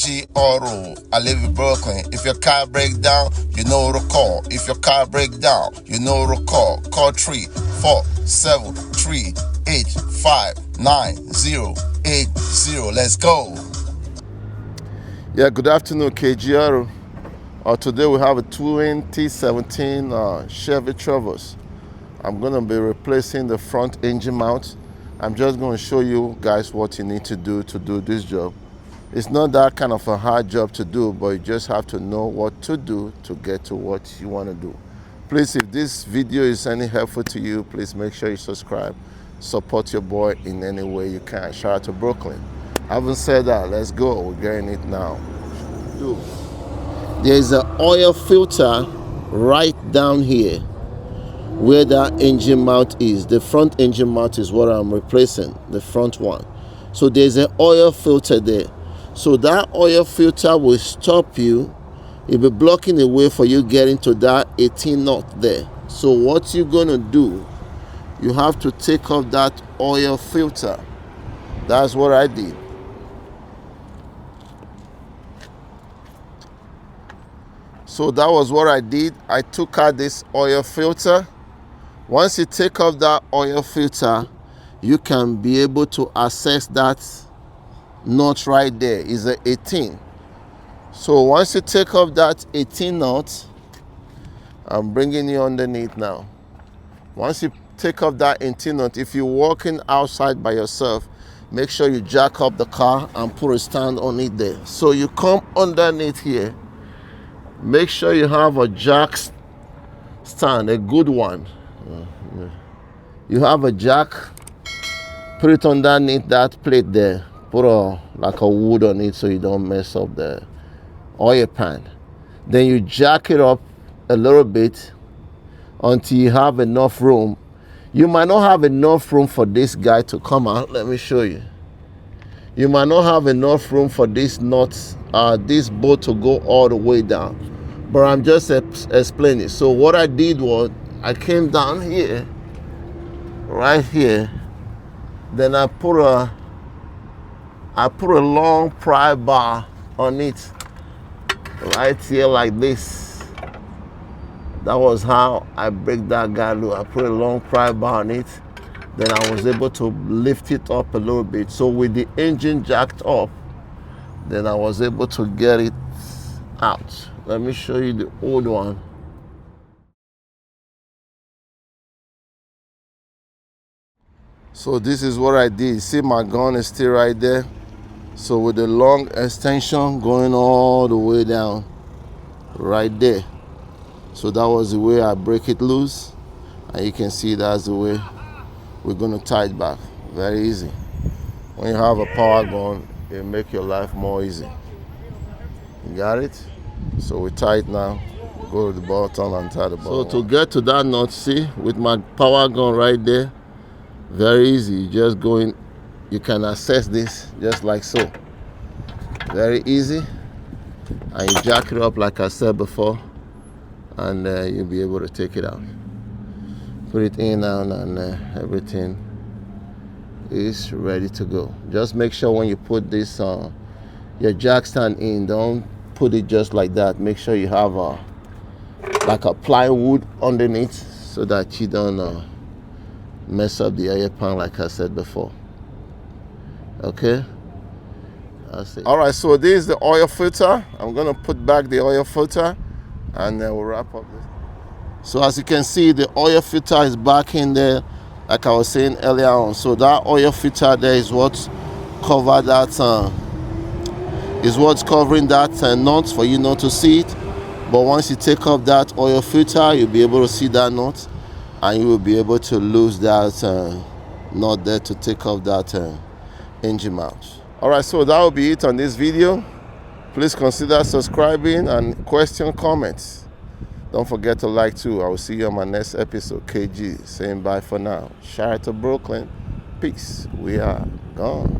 KG Auto. I live in Brooklyn. If your car break down, you know to call. If your car break down, you know to call. Call 347-385-9080. Let's go. Yeah, good afternoon, KG Auto. Today we have a 2017 Chevy Traverse. I'm going to be replacing the front engine mount. I'm just going to show you guys what you need to do this job. It's not that kind of a hard job to do, but you just have to know what to do to get to what you want to do. Please, if this video is any helpful to you, please make sure you subscribe. Support your boy in any way you can. Shout out to Brooklyn. Having said that, let's go. We're getting it now. There's an oil filter right down here where that engine mount is. The front engine mount is what I'm replacing, the front one. So there's an oil filter there. So that oil filter will stop you. It'll be blocking the way for you getting to that 18 knot there. So what you're gonna do, you have to take off that oil filter. That's what I did. So that was what I did. I took out this oil filter. Once you take off that oil filter, you can be able to access that knot right there. It's an 18. So once you take off that 18 knot, I'm bringing you underneath now. Once you take off that 18 knot, if you're walking outside by yourself, make sure you jack up the car and put a stand on it there. So you come underneath here. Make sure you have a jack stand, a good one. You have a jack, put it underneath that plate there. Put like a wood on it so you don't mess up the oil pan. Then you jack it up a little bit until you have enough room. You might not have enough room for this guy to come out. Let me show you. You might not have enough room for this nut, this bolt to go all the way down. But I'm just explaining. So what I did was I came down here, right here. Then I put a long pry bar on it, right here like this. That was how I break that guy loose. I put a long pry bar on it. Then I was able to lift it up a little bit. So with the engine jacked up, then I was able to get it out. Let me show you the old one. So this is what I did. See, my gun is still right there. So with the long extension going all the way down right there. So that was the way I break it loose. And you can see that's the way we're going to tie it back. Very easy. When you have a power gun, it'll make your life more easy. You got it? So we tie it now. Go to the bottom and tie the bottom. So to get to that knot, see, with my power gun right there, very easy. You just go in, you can access this just like so. Very easy. And you jack it up like I said before, and you'll be able to take it out. Put it in and everything is ready to go. Just make sure when you put this your jack stand in, don't put it just like that. Make sure you have like a plywood underneath so that you don't mess up the oil pan like I said before. Okay, that's it. All right, so this is the oil filter. I'm gonna put back the oil filter and then we'll wrap up this. So as you can see, the oil filter is back in there like I was saying earlier on. So that oil filter there is what's covered that is what's covering that knot for you not to see it. But once you take off that oil filter, you'll be able to see that knot, and you will be able to lose that knot there to take off that engine mount. All right, so that will be it on this video. Please consider subscribing and question comments. Don't forget to like too. I will see you on my next episode. KG saying bye for now. Shout out to Brooklyn. Peace. We are gone.